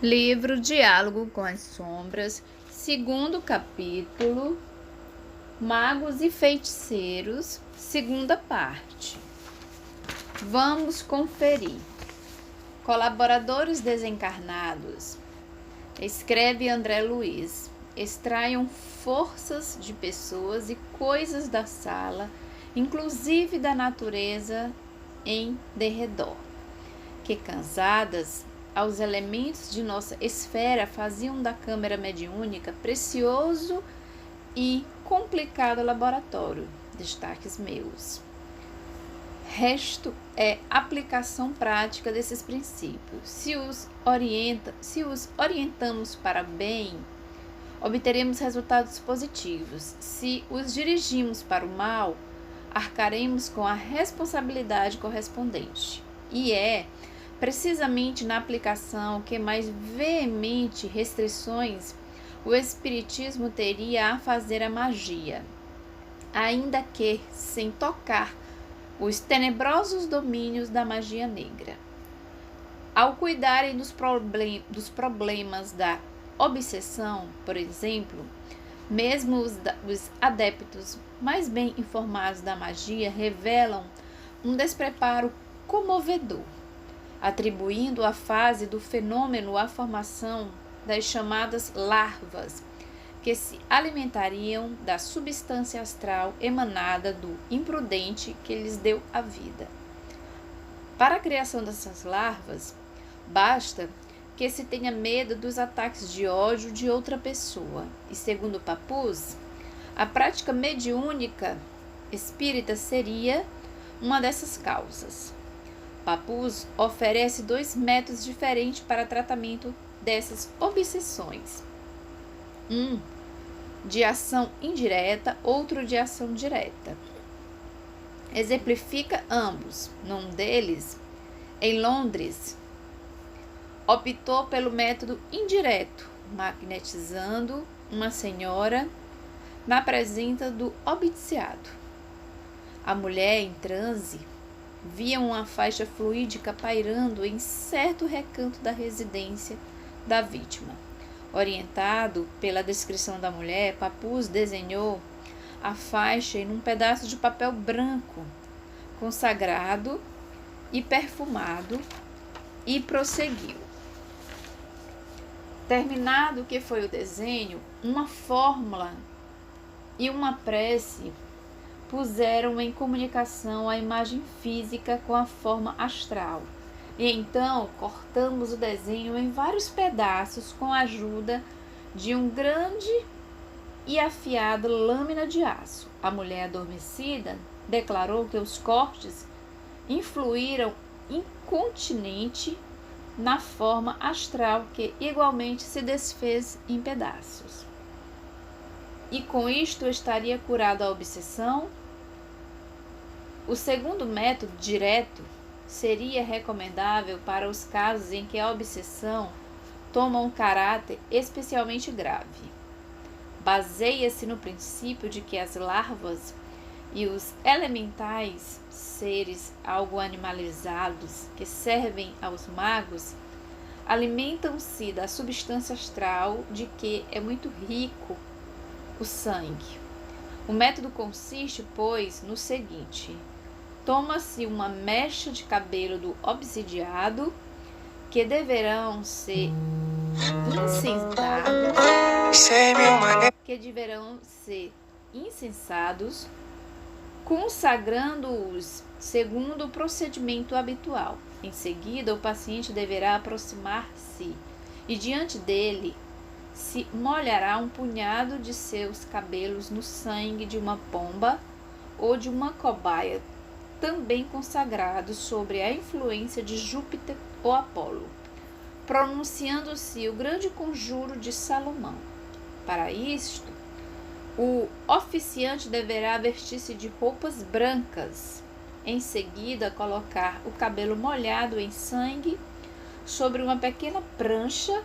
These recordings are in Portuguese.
Livro Diálogo com as Sombras, segundo capítulo, Magos e Feiticeiros, segunda parte. Vamos conferir. Colaboradores desencarnados. Escreve André Luiz. Extraiam forças de pessoas e coisas da sala, inclusive da natureza em derredor, que cansadas aos elementos de nossa esfera faziam da câmara mediúnica precioso e complicado laboratório. Destaques meus. Resto é aplicação prática desses princípios. Se os orientamos para bem, obteremos resultados positivos. Se os dirigimos para o mal, arcaremos com a responsabilidade correspondente. E é precisamente na aplicação que mais veemente restrições o Espiritismo teria a fazer à magia, ainda que sem tocar os tenebrosos domínios da magia negra. Ao cuidarem dos problemas da obsessão, por exemplo, mesmo os adeptos mais bem informados da magia revelam um despreparo comovedor, atribuindo à fase do fenômeno a formação das chamadas larvas, que se alimentariam da substância astral emanada do imprudente que lhes deu a vida. Para a criação dessas larvas, basta que se tenha medo dos ataques de ódio de outra pessoa. E segundo Papus, a prática mediúnica espírita seria uma dessas causas. Papus oferece 2 métodos diferentes para tratamento dessas obsessões. Um de ação indireta, outro de ação direta. Exemplifica ambos. Num deles, em Londres, optou pelo método indireto, magnetizando uma senhora na presença do obsediado. A mulher em transe via uma faixa fluídica pairando em certo recanto da residência da vítima. Orientado pela descrição da mulher, Papus desenhou a faixa em um pedaço de papel branco, consagrado e perfumado, e prosseguiu. Terminado o que foi o desenho, uma fórmula e uma prece puseram em comunicação a imagem física com a forma astral. E então cortamos o desenho em vários pedaços com a ajuda de um grande e afiado lâmina de aço. A mulher adormecida declarou que os cortes influíram incontinente na forma astral, que igualmente se desfez em pedaços. E com isto estaria curada a obsessão. O segundo método, direto, seria recomendável para os casos em que a obsessão toma um caráter especialmente grave. Baseia-se no princípio de que as larvas e os elementais, seres algo animalizados que servem aos magos, alimentam-se da substância astral de que é muito rico o sangue. O método consiste, pois, no seguinte: toma-se uma mecha de cabelo do obsidiado, que deverão ser incensados, consagrando-os segundo o procedimento habitual. Em seguida, o paciente deverá aproximar-se e diante dele se molhará um punhado de seus cabelos no sangue de uma pomba ou de uma cobaia, também consagrados sobre a influência de Júpiter ou Apolo, pronunciando-se o grande conjuro de Salomão. Para isto, o oficiante deverá vestir-se de roupas brancas. Em seguida, colocar o cabelo molhado em sangue sobre uma pequena prancha,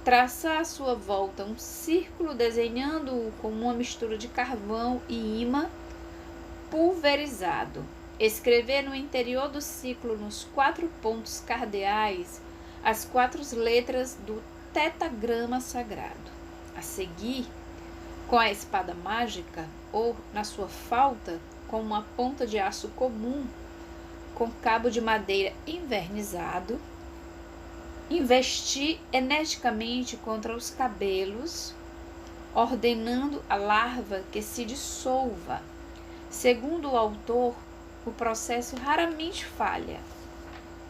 traçar à sua volta um círculo, desenhando-o com uma mistura de carvão e imã pulverizado. Escrever no interior do círculo, nos 4 pontos cardeais, as 4 letras do tetagrama sagrado. A seguir, com a espada mágica, ou, na sua falta, com uma ponta de aço comum, com cabo de madeira envernizado, investi energicamente contra os cabelos, ordenando a larva que se dissolva. Segundo o autor, o processo raramente falha,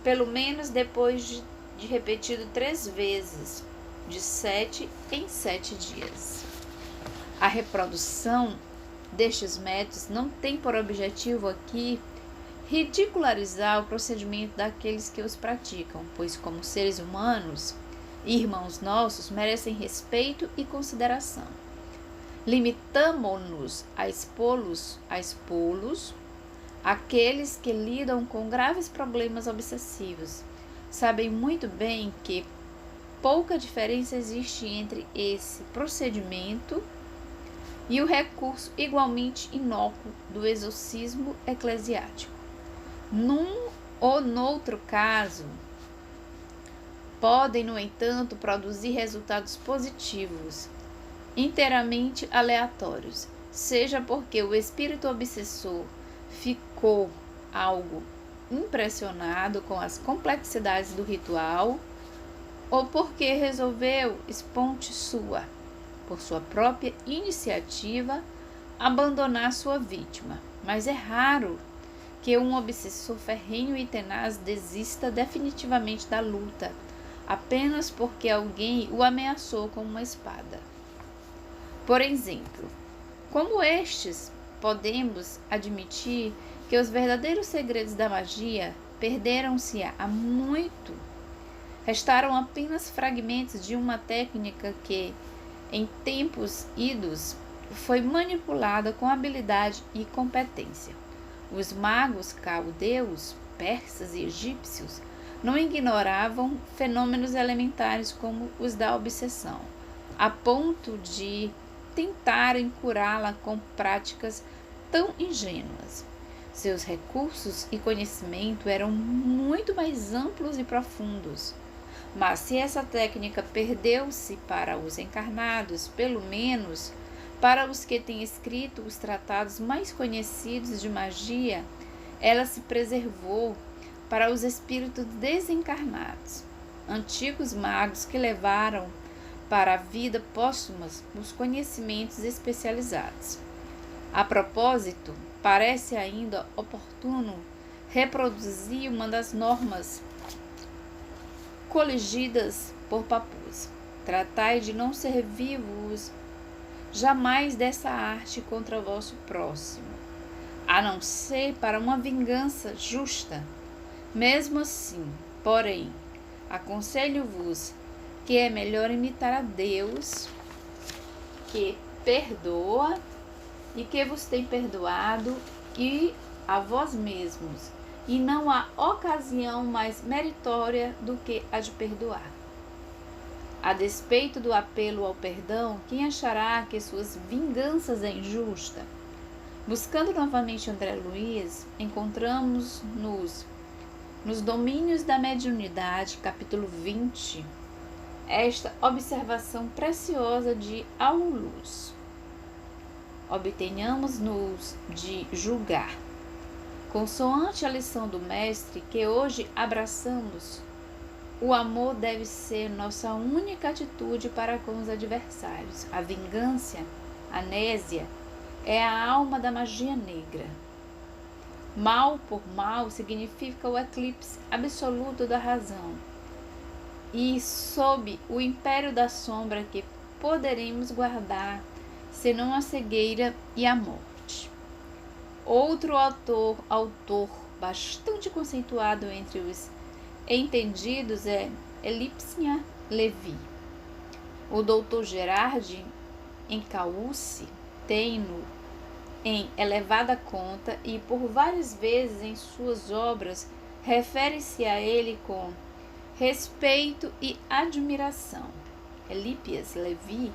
pelo menos depois de repetido 3 vezes, de 7 em 7 dias. A reprodução destes métodos não tem por objetivo aqui ridicularizar o procedimento daqueles que os praticam, pois, como seres humanos, irmãos nossos, merecem respeito e consideração. Limitamo-nos a expô-los aqueles que lidam com graves problemas obsessivos. Sabem muito bem que pouca diferença existe entre esse procedimento e o recurso igualmente inócuo do exorcismo eclesiástico. Num ou noutro caso, podem, no entanto, produzir resultados positivos, inteiramente aleatórios, seja porque o espírito obsessor ficou algo impressionado com as complexidades do ritual, ou porque resolveu, por sua própria iniciativa, abandonar sua vítima. Mas é raro que um obsessor ferrenho e tenaz desista definitivamente da luta, apenas porque alguém o ameaçou com uma espada. Por exemplo, como estes, podemos admitir que os verdadeiros segredos da magia perderam-se há muito. Restaram apenas fragmentos de uma técnica que, em tempos idos, foi manipulada com habilidade e competência. Os magos caldeus, persas e egípcios não ignoravam fenômenos elementares como os da obsessão, a ponto de tentarem curá-la com práticas tão ingênuas. Seus recursos e conhecimento eram muito mais amplos e profundos. Mas se essa técnica perdeu-se para os encarnados, pelo menos para os que têm escrito os tratados mais conhecidos de magia, ela se preservou para os espíritos desencarnados, antigos magos que levaram para a vida póstuma os conhecimentos especializados. A propósito, parece ainda oportuno reproduzir uma das normas coligidas por Papus. Tratai de não ser vivos jamais dessa arte contra o vosso próximo, a não ser para uma vingança justa. Mesmo assim, porém, aconselho-vos que é melhor imitar a Deus, que perdoa e que vos tem perdoado, e a vós mesmos, e não há ocasião mais meritória do que a de perdoar. A despeito do apelo ao perdão, quem achará que suas vinganças é injusta? Buscando novamente André Luiz, encontramos nos Domínios da Mediunidade, capítulo 20, esta observação preciosa de Aulus. Obtenhamos-nos de julgar, consoante a lição do Mestre que hoje abraçamos. O amor deve ser nossa única atitude para com os adversários. A vingança, a nésia, é a alma da magia negra. Mal por mal significa o eclipse absoluto da razão. E sob o império da sombra que poderemos guardar, senão a cegueira e a morte. Outro autor bastante conceituado entre os entendidos é Elipsnia Levi. O Dr. Gerard Encausse tem-no em elevada conta e por várias vezes em suas obras refere-se a ele com respeito e admiração. Elipsias Levi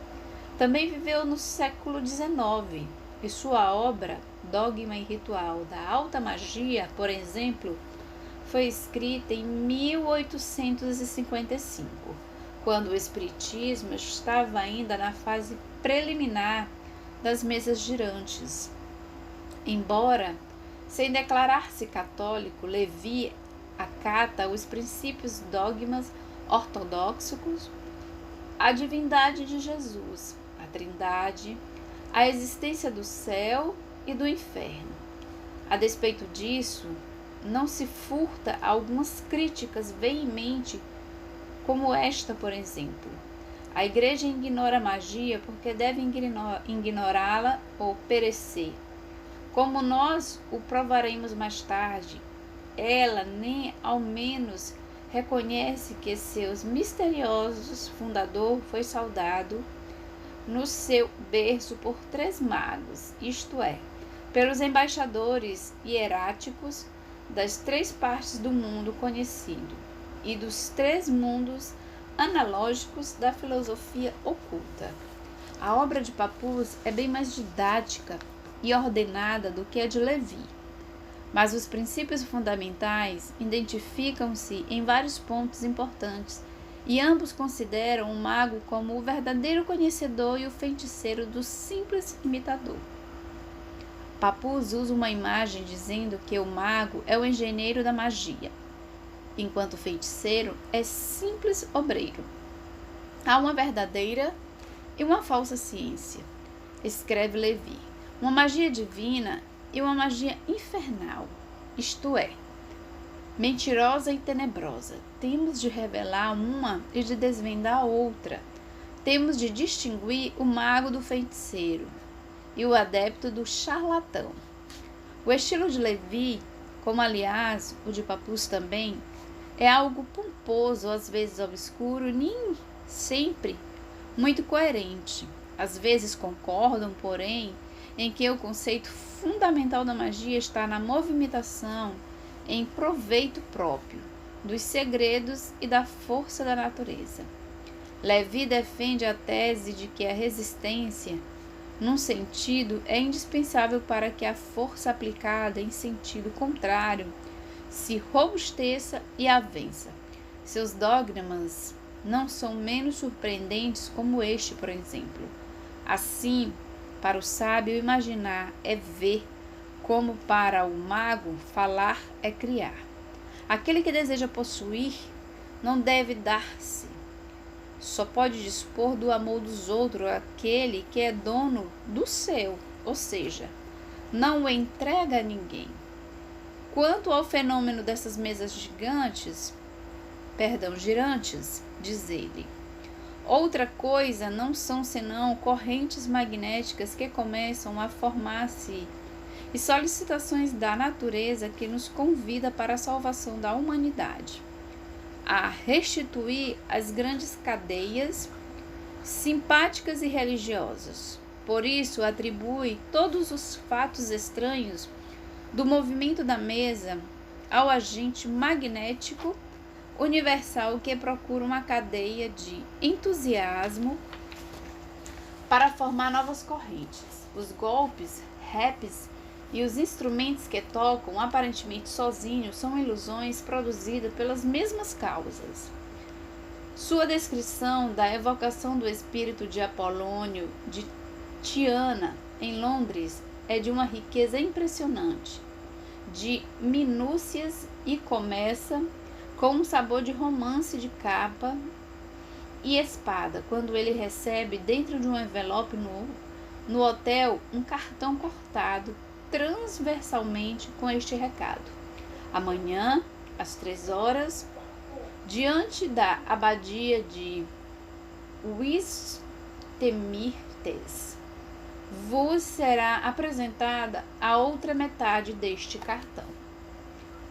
também viveu no século XIX e sua obra Dogma e Ritual da Alta Magia, por exemplo, foi escrita em 1855, quando o espiritismo estava ainda na fase preliminar das mesas girantes. Embora, sem declarar-se católico, Levi acata os princípios dogmas ortodoxos, a divindade de Jesus, a Trindade, a existência do céu e do inferno. A despeito disso, não se furta a algumas críticas veementes, como esta, por exemplo: a Igreja ignora a magia porque deve ignorá-la ou perecer. Como nós o provaremos mais tarde, ela nem ao menos reconhece que seus misteriosos fundador foi saudado no seu berço por 3 magos, isto é, pelos embaixadores hieráticos das 3 partes do mundo conhecido e dos 3 mundos analógicos da filosofia oculta. A obra de Pappus é bem mais didática e ordenada do que a de Levi, mas os princípios fundamentais identificam-se em vários pontos importantes e ambos consideram o mago como o verdadeiro conhecedor e o feiticeiro do simples imitador. Pappus usa uma imagem dizendo que o mago é o engenheiro da magia, enquanto o feiticeiro é simples obreiro. Há uma verdadeira e uma falsa ciência, escreve Levi, uma magia divina e uma magia infernal, isto é, mentirosa e tenebrosa. Temos de revelar uma e de desvendar a outra. Temos de distinguir o mago do feiticeiro e o adepto do charlatão. O estilo de Levi, como aliás o de Pappus também, é algo pomposo, às vezes obscuro, nem sempre muito coerente. Às vezes concordam, porém, em que o conceito fundamental da magia está na movimentação em proveito próprio dos segredos e da força da natureza. Levi defende a tese de que a resistência, num sentido, é indispensável para que a força aplicada em sentido contrário se robusteça e a vença. Seus dogmas não são menos surpreendentes como este, por exemplo. Assim, para o sábio, imaginar é ver, como para o mago, falar é criar. Aquele que deseja possuir não deve dar-se. Só pode dispor do amor dos outros aquele que é dono do seu, ou seja, não o entrega a ninguém. Quanto ao fenômeno dessas mesas girantes, diz ele, outra coisa não são senão correntes magnéticas que começam a formar-se e solicitações da natureza que nos convida para a salvação da humanidade, a restituir as grandes cadeias simpáticas e religiosas. Por isso, atribui todos os fatos estranhos do movimento da mesa ao agente magnético universal que procura uma cadeia de entusiasmo para formar novas correntes. Os golpes, raps e os instrumentos que tocam aparentemente sozinhos são ilusões produzidas pelas mesmas causas. Sua descrição da evocação do espírito de Apolônio de Tiana, em Londres, é de uma riqueza impressionante, de minúcias, e começa com um sabor de romance de capa e espada, quando ele recebe dentro de um envelope no hotel um cartão cortado transversalmente com este recado: amanhã, às 3 horas, diante da abadia de Westminster, vos será apresentada a outra metade deste cartão.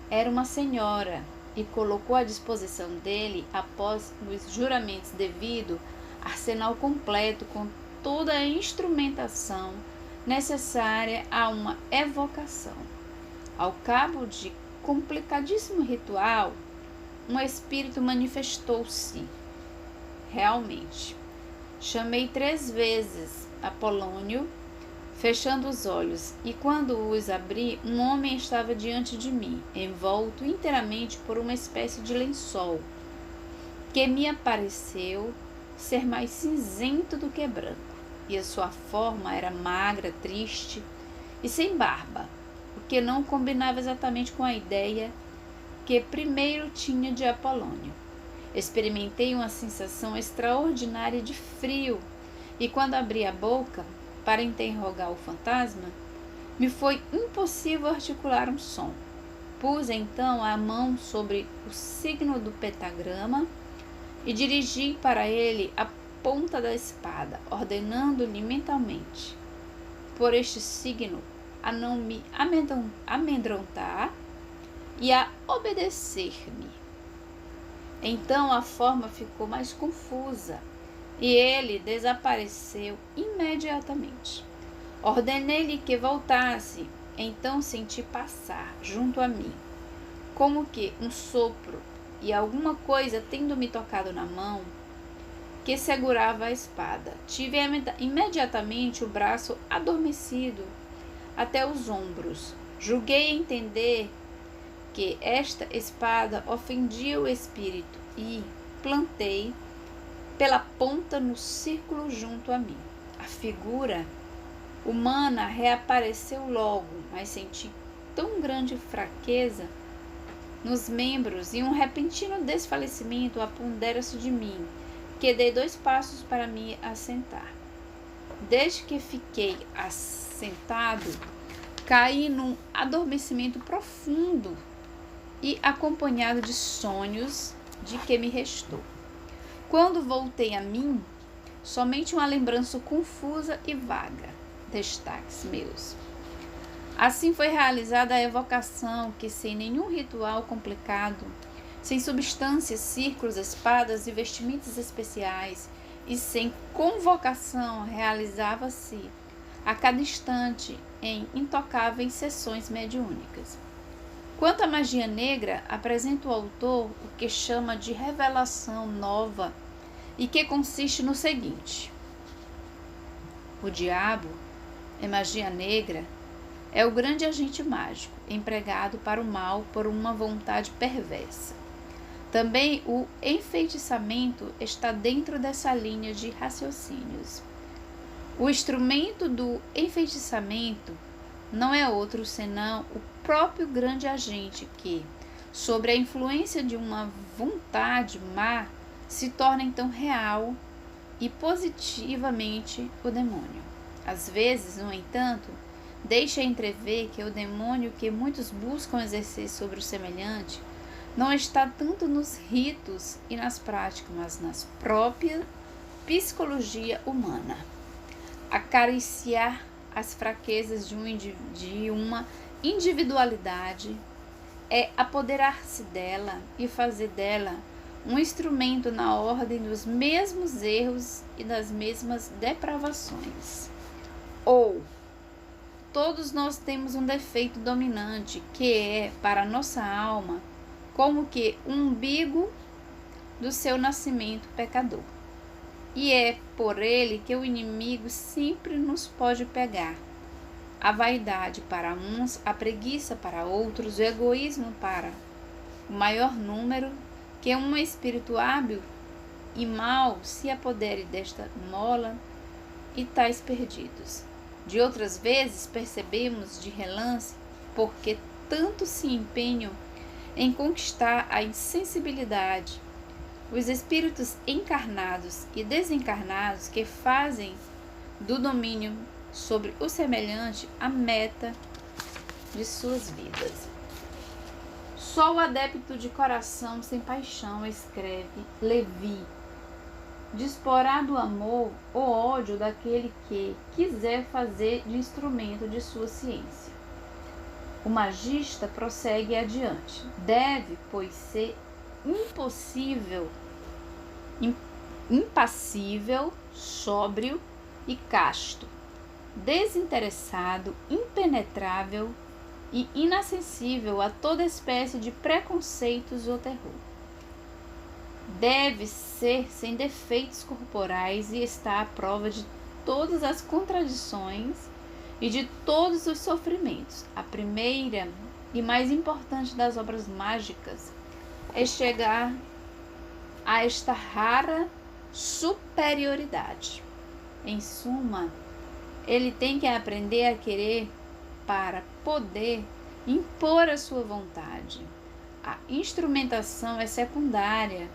Era uma senhora e colocou à disposição dele, após os juramentos devido, arsenal completo com toda a instrumentação necessária a uma evocação. Ao cabo de complicadíssimo ritual, um espírito manifestou-se. Realmente, chamei 3 vezes Apolônio, fechando os olhos, e quando os abri, um homem estava diante de mim, envolto inteiramente por uma espécie de lençol, que me pareceu ser mais cinzento do que branco, e a sua forma era magra, triste e sem barba, o que não combinava exatamente com a ideia que primeiro tinha de Apolônio. Experimentei uma sensação extraordinária de frio, e quando abri a boca para interrogar o fantasma, me foi impossível articular um som. Pus então a mão sobre o signo do pentagrama e dirigi para ele a ponta da espada, ordenando-lhe mentalmente, por este signo, a não me amedrontar e a obedecer-me. Então a forma ficou mais confusa e ele desapareceu imediatamente. Ordenei-lhe que voltasse, então senti passar junto a mim, como que um sopro, e alguma coisa tendo me tocado na mão, que segurava a espada. Tive imediatamente o braço adormecido até os ombros. Julguei entender que esta espada ofendia o espírito e plantei pela ponta no círculo junto a mim. A figura humana reapareceu logo, mas senti tão grande fraqueza nos membros e um repentino desfalecimento apodera-se de mim, que dei 2 passos para me assentar. Desde que fiquei assentado, caí num adormecimento profundo e acompanhado de sonhos de que me restou. Quando voltei a mim, somente uma lembrança confusa e vaga, destaques meus. Assim foi realizada a evocação que, sem nenhum ritual complicado, sem substâncias, círculos, espadas e vestimentas especiais, e sem convocação, realizava-se a cada instante em intocáveis sessões mediúnicas. Quanto à magia negra, apresenta o autor o que chama de revelação nova e que consiste no seguinte: o diabo, em magia negra, é o grande agente mágico, empregado para o mal por uma vontade perversa. Também o enfeitiçamento está dentro dessa linha de raciocínios. O instrumento do enfeitiçamento não é outro senão o próprio grande agente que, sob a influência de uma vontade má, se torna então real e positivamente o demônio. Às vezes, no entanto, deixa entrever que o demônio que muitos buscam exercer sobre o semelhante não está tanto nos ritos e nas práticas, mas nas próprias psicologia humana. Acariciar as fraquezas de uma individualidade é apoderar-se dela e fazer dela um instrumento na ordem dos mesmos erros e das mesmas depravações. Ou todos nós temos um defeito dominante, que é, para a nossa alma, como que um umbigo do seu nascimento pecador. E é por ele que o inimigo sempre nos pode pegar. A vaidade para uns, a preguiça para outros, o egoísmo para o maior número, que um espírito hábil e mau se apodere desta mola e tais perdidos. De outras vezes percebemos de relance porque tanto se empenham em conquistar a insensibilidade, os espíritos encarnados e desencarnados que fazem do domínio sobre o semelhante a meta de suas vidas. Só o adepto de coração sem paixão, escreve Levi, disporá do amor ou ódio daquele que quiser fazer de instrumento de sua ciência. O magista prossegue adiante. Deve, pois, ser impassível, sóbrio e casto, desinteressado, impenetrável e inacessível a toda espécie de preconceitos ou terror. Deve ser sem defeitos corporais e estar à prova de todas as contradições e de todos os sofrimentos. A primeira e mais importante das obras mágicas é chegar a esta rara superioridade. Em suma, ele tem que aprender a querer para poder impor a sua vontade. A instrumentação é secundária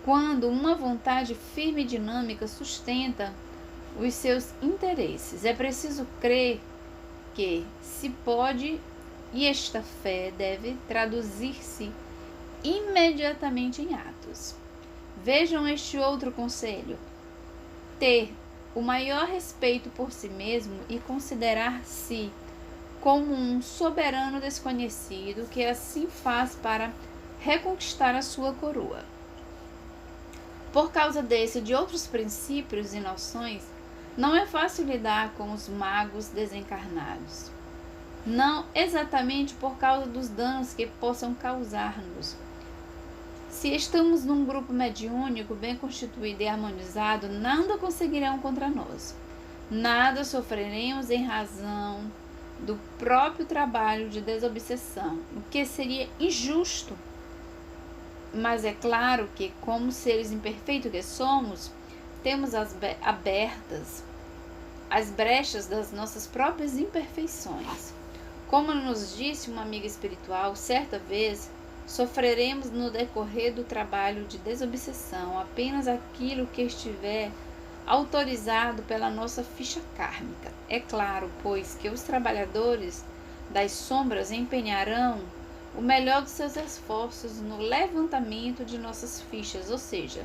quando uma vontade firme e dinâmica sustenta os seus interesses. É preciso crer que se pode, e esta fé deve traduzir-se imediatamente em atos. Vejam este outro conselho: ter o maior respeito por si mesmo e considerar-se como um soberano desconhecido que assim faz para reconquistar a sua coroa. Por causa desse e de outros princípios e noções, não é fácil lidar com os magos desencarnados. Não exatamente por causa dos danos que possam causar-nos. Se estamos num grupo mediúnico bem constituído e harmonizado, nada conseguirão contra nós. Nada sofreremos em razão do próprio trabalho de desobsessão, o que seria injusto. Mas é claro que, como seres imperfeitos que somos, temos abertas as brechas das nossas próprias imperfeições. Como nos disse uma amiga espiritual, certa vez, sofreremos no decorrer do trabalho de desobsessão apenas aquilo que estiver autorizado pela nossa ficha kármica. É claro, pois, que os trabalhadores das sombras empenharão o melhor dos seus esforços no levantamento de nossas fichas, ou seja,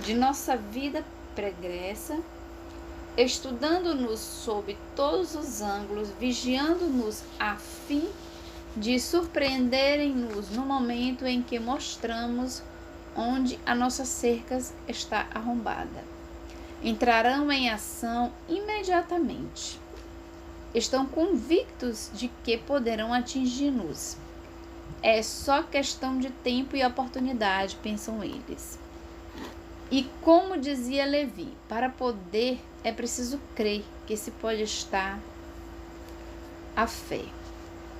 de nossa vida pregressa, estudando-nos sob todos os ângulos, vigiando-nos a fim de surpreenderem-nos no momento em que mostramos onde a nossa cerca está arrombada. Entrarão em ação imediatamente. Estão convictos de que poderão atingir-nos. É só questão de tempo e oportunidade, pensam eles. E como dizia Levi, para poder é preciso crer que se pode estar a fé.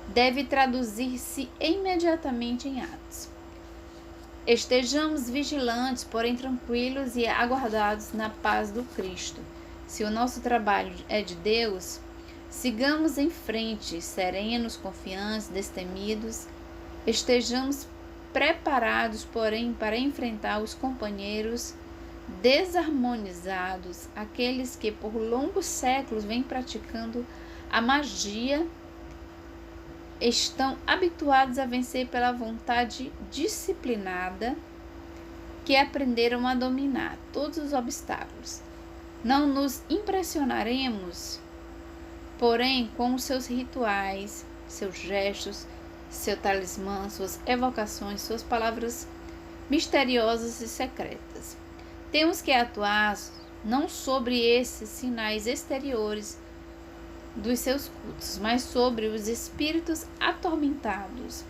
Deve traduzir-se imediatamente em atos. Estejamos vigilantes, porém tranquilos e aguardados na paz do Cristo. Se o nosso trabalho é de Deus, sigamos em frente, serenos, confiantes, destemidos. Estejamos preparados, porém, para enfrentar os companheiros desarmonizados, aqueles que por longos séculos vêm praticando a magia, estão habituados a vencer pela vontade disciplinada que aprenderam a dominar todos os obstáculos. Não nos impressionaremos, porém, com os seus rituais, seus gestos, seu talismã, suas evocações, suas palavras misteriosas e secretas. Temos que atuar não sobre esses sinais exteriores dos seus cultos, mas sobre os espíritos atormentados,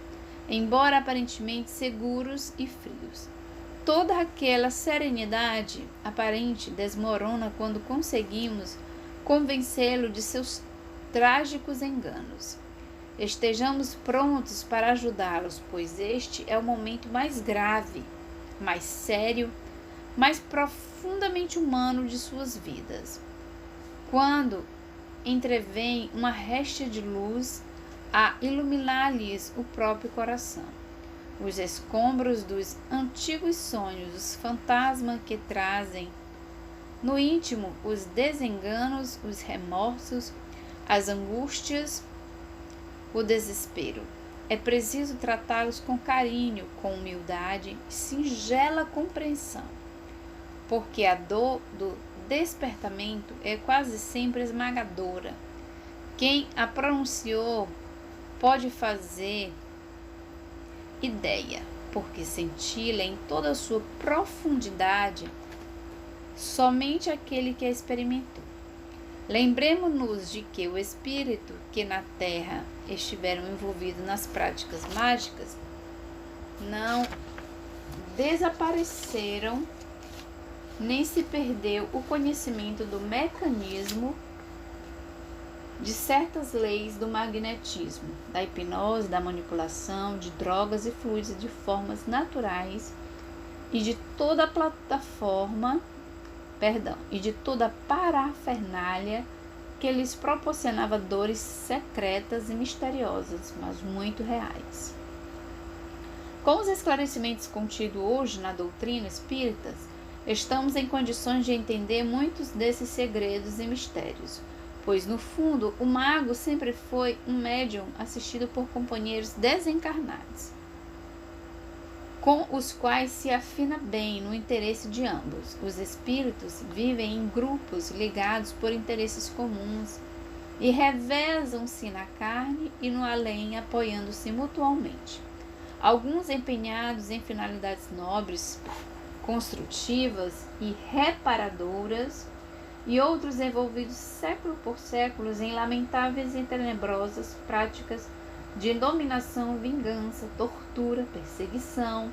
embora aparentemente seguros e frios. Toda aquela serenidade aparente desmorona quando conseguimos convencê-lo de seus trágicos enganos. Estejamos prontos para ajudá-los, pois este é o momento mais grave, mais sério, mais profundamente humano de suas vidas. Quando entrevém uma réstia de luz a iluminar-lhes o próprio coração. Os escombros dos antigos sonhos, os fantasmas que trazem no íntimo os desenganos, os remorsos, as angústias, o desespero. É preciso tratá-los com carinho, com humildade e singela compreensão, porque a dor do despertamento é quase sempre esmagadora. Quem a pronunciou pode fazer ideia, porque senti-la em toda a sua profundidade somente aquele que a experimentou. Lembremos-nos de que o espírito que na Terra estiveram envolvidos nas práticas mágicas não desapareceram, nem se perdeu o conhecimento do mecanismo de certas leis do magnetismo, da hipnose, da manipulação, de drogas e fluidos de formas naturais e de toda a parafernália que lhes proporcionava dores secretas e misteriosas, mas muito reais. Com os esclarecimentos contidos hoje na doutrina espírita, estamos em condições de entender muitos desses segredos e mistérios, pois, no fundo, o mago sempre foi um médium assistido por companheiros desencarnados, com os quais se afina bem no interesse de ambos. Os espíritos vivem em grupos ligados por interesses comuns e revezam-se na carne e no além, apoiando-se mutualmente. Alguns empenhados em finalidades nobres, construtivas e reparadoras, e outros envolvidos século por século em lamentáveis e tenebrosas práticas de dominação, vingança, tortura, perseguição,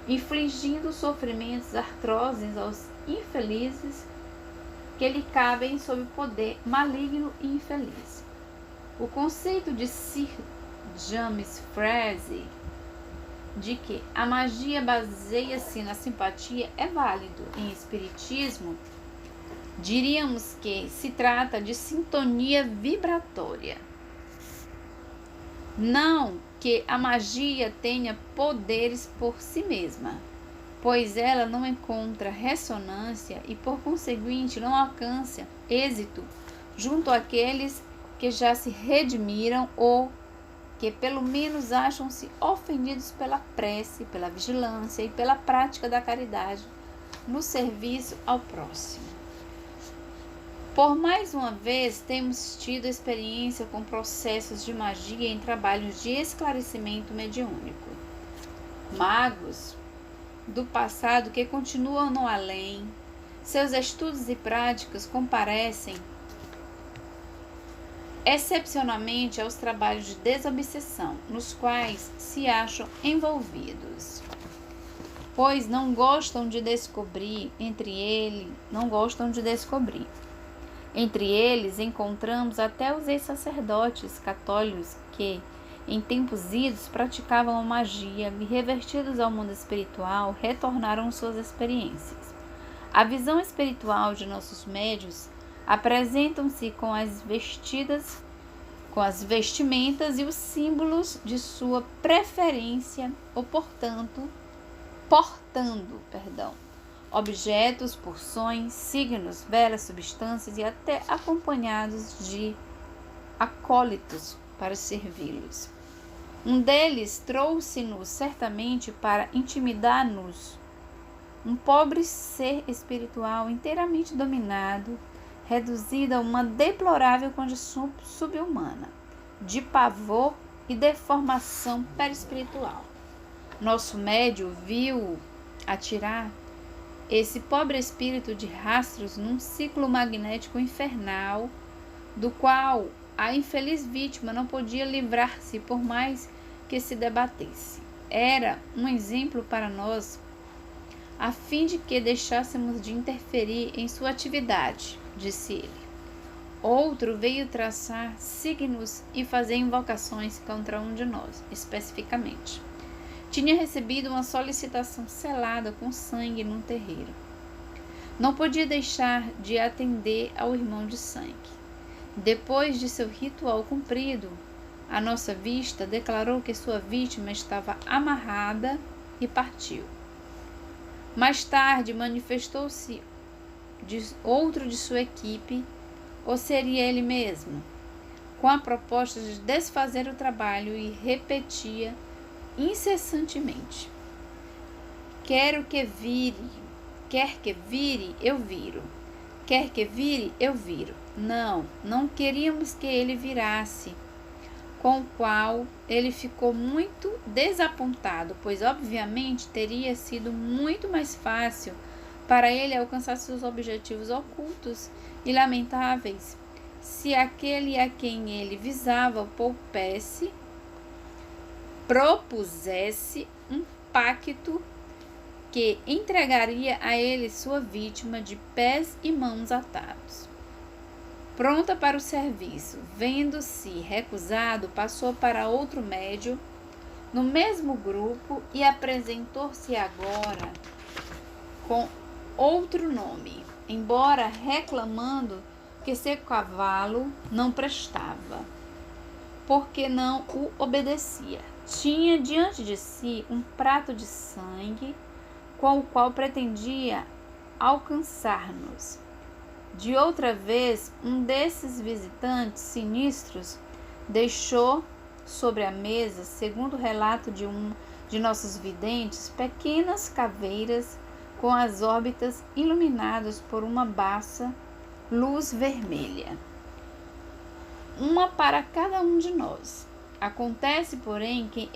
infligindo sofrimentos atrozes aos infelizes que lhe cabem sob poder maligno e infeliz. O conceito de Sir James Frazee de que a magia baseia-se na simpatia é válido. Em espiritismo, diríamos que se trata de sintonia vibratória. Não que a magia tenha poderes por si mesma, pois ela não encontra ressonância e, por conseguinte, não alcança êxito junto àqueles que já se redimiram ou que pelo menos acham-se ofendidos pela prece, pela vigilância e pela prática da caridade no serviço ao próximo. Por mais uma vez, temos tido experiência com processos de magia em trabalhos de esclarecimento mediúnico. Magos do passado que continuam no além, seus estudos e práticas comparecem excepcionalmente aos trabalhos de desobsessão, nos quais se acham envolvidos, pois não gostam de descobrir. Entre eles encontramos até os ex-sacerdotes católicos que, em tempos idos, praticavam a magia e, revertidos ao mundo espiritual, retornaram suas experiências. A visão espiritual de nossos médiuns apresentam-se com as vestimentas e os símbolos de sua preferência, ou portando objetos, porções, signos, velas, substâncias e até acompanhados de acólitos para servi-los. Um deles trouxe-nos certamente para intimidar-nos um pobre ser espiritual inteiramente dominado, reduzido a uma deplorável condição subhumana, de pavor e deformação perispiritual. Nosso médium viu atirar esse pobre espírito de rastros num ciclo magnético infernal, do qual a infeliz vítima não podia livrar-se por mais que se debatesse. Era um exemplo para nós, a fim de que deixássemos de interferir em sua atividade, disse ele. Outro veio traçar signos e fazer invocações contra um de nós, especificamente. Tinha recebido uma solicitação selada com sangue num terreiro. Não podia deixar de atender ao irmão de sangue. Depois de seu ritual cumprido, à nossa vista, declarou que sua vítima estava amarrada e partiu. Mais tarde, manifestou-se outro de sua equipe, ou seria ele mesmo, com a proposta de desfazer o trabalho, e repetia incessantemente: quer que vire, eu viro. Quer que vire, eu viro. Não queríamos que ele virasse, com o qual ele ficou muito desapontado, pois obviamente teria sido muito mais fácil para ele alcançar seus objetivos ocultos e lamentáveis se aquele a quem ele visava propusesse um pacto que entregaria a ele sua vítima de pés e mãos atados. pronta para o serviço. Vendo-se recusado, passou para outro médio no mesmo grupo e apresentou-se agora com outro nome, embora reclamando que seu cavalo não prestava, porque não o obedecia. Tinha diante de si um prato de sangue, com o qual pretendia alcançar-nos. De outra vez, um desses visitantes sinistros deixou sobre a mesa, segundo o relato de um de nossos videntes, pequenas caveiras com as órbitas iluminadas por uma baça luz vermelha, uma para cada um de nós. Acontece, porém, que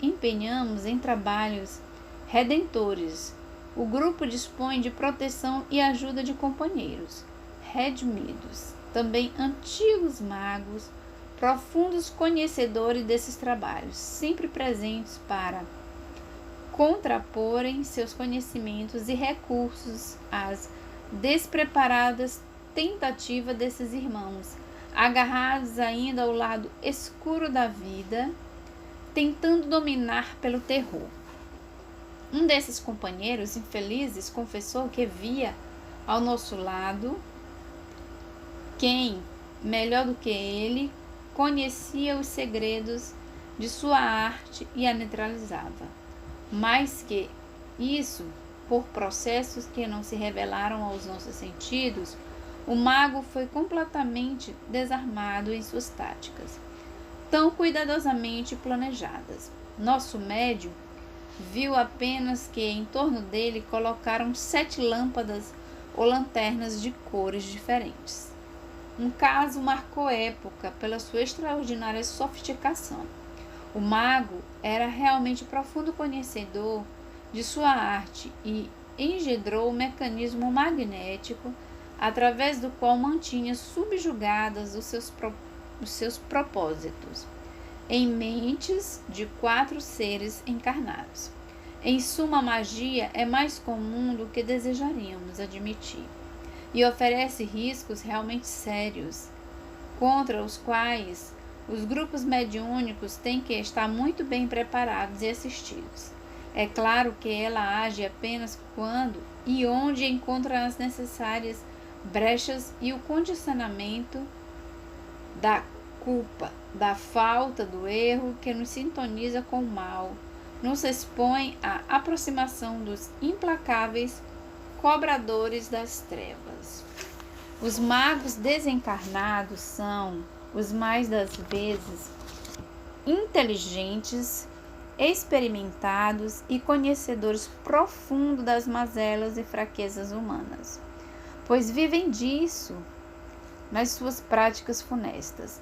empenhamos em trabalhos redentores. O grupo dispõe de proteção e ajuda de companheiros redimidos, também antigos magos, profundos conhecedores desses trabalhos, sempre presentes para contraporem seus conhecimentos e recursos às despreparadas tentativas desses irmãos, agarrados ainda ao lado escuro da vida, tentando dominar pelo terror. Um desses companheiros infelizes confessou que via ao nosso lado quem, melhor do que ele, conhecia os segredos de sua arte e a neutralizava. Mais que isso, por processos que não se revelaram aos nossos sentidos, o mago foi completamente desarmado em suas táticas, tão cuidadosamente planejadas. Nosso médium viu apenas que em torno dele colocaram 7 lâmpadas ou lanternas de cores diferentes. Um caso marcou época pela sua extraordinária sofisticação. O mago era realmente profundo conhecedor de sua arte e engendrou um mecanismo magnético através do qual mantinha subjugadas os seus propósitos em mentes de 4 seres encarnados. Em suma, a magia é mais comum do que desejaríamos admitir e oferece riscos realmente sérios, contra os quais os grupos mediúnicos têm que estar muito bem preparados e assistidos. É claro que ela age apenas quando e onde encontra as necessárias brechas e o condicionamento da culpa, da falta, do erro que nos sintoniza com o mal, nos expõe à aproximação dos implacáveis cobradores das trevas. Os magos desencarnados são, os mais das vezes, inteligentes, experimentados e conhecedores profundos das mazelas e fraquezas humanas, pois vivem disso nas suas práticas funestas.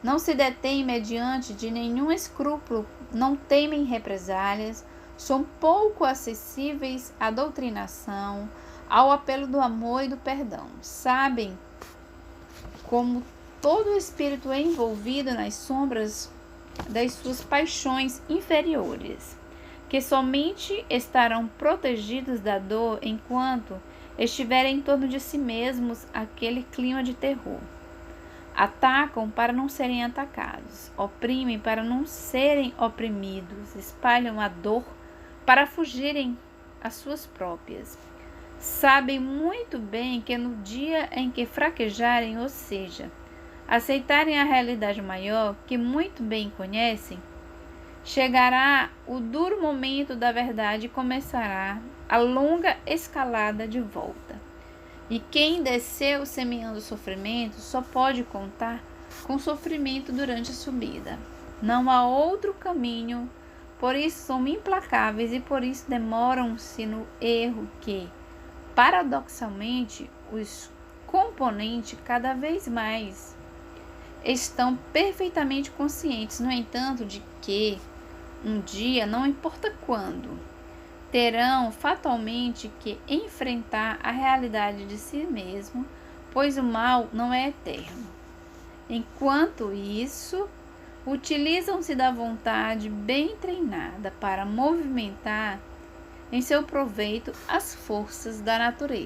Não se detêm mediante de nenhum escrúpulo, não temem represálias, são pouco acessíveis à doutrinação, ao apelo do amor e do perdão. Sabem como todo espírito é envolvido nas sombras das suas paixões inferiores, que somente estarão protegidos da dor enquanto estiverem em torno de si mesmos aquele clima de terror. Atacam para não serem atacados, oprimem para não serem oprimidos, espalham a dor para fugirem às suas próprias. Sabem muito bem que no dia em que fraquejarem, ou seja, aceitarem a realidade maior, que muito bem conhecem, chegará o duro momento da verdade e começará a longa escalada de volta. E quem desceu semeando sofrimento só pode contar com sofrimento durante a subida. Não há outro caminho, por isso são implacáveis e por isso demoram-se no erro que, paradoxalmente, os componentes cada vez mais estão perfeitamente conscientes, no entanto, de que um dia, não importa quando, terão fatalmente que enfrentar a realidade de si mesmo, pois o mal não é eterno. Enquanto isso, utilizam-se da vontade bem treinada para movimentar em seu proveito as forças da natureza.